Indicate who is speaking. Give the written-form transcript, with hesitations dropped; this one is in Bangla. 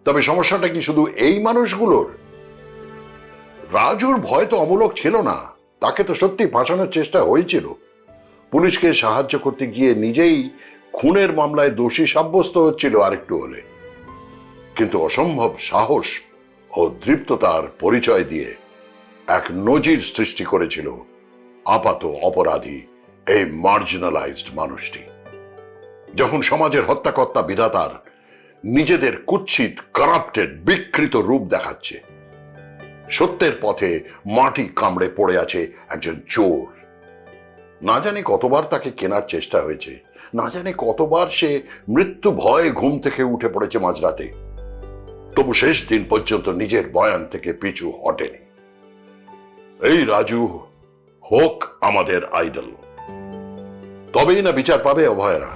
Speaker 1: তবে সমস্যাটা কি শুধু এই মানুষগুলোর? রাজুর ভয় তো অমূলক ছিল না, তাকে তো সত্যি ফাঁসানোর চেষ্টা হয়েছিল। পুলিশকে সাহায্য করতে গিয়ে নিজেই খুনের মামলায় দোষী সাব্যস্ত হচ্ছিল আরেকটু হলে। কিন্তু অসম্ভব সাহস ও দৃপ্ততার পরিচয় দিয়ে এক নজির সৃষ্টি করেছিল আপাত অপরাধী এই মার্জিনালাইজড মানুষটি। যখন সমাজের হত্যাকর্তা বিধাতার নিজেদের কুৎসিত কারাপ্টেড বিকৃত রূপ দেখাচ্ছে, সত্যের পথে মাটি কামড়ে পড়ে আছে একজন চোর। না জানি কতবার তাকে কেনার চেষ্টা হয়েছে, না জানি কতবার সে মৃত্যু ভয়ে ঘুম থেকে উঠে পড়েছে মাঝরাতে, তবু শেষ দিন পর্যন্ত নিজের বয়ান থেকে পিছু হটেনি। এই রাজু হোক আমাদের আইডল, তবেই না বিচার পাবে অভয়রা।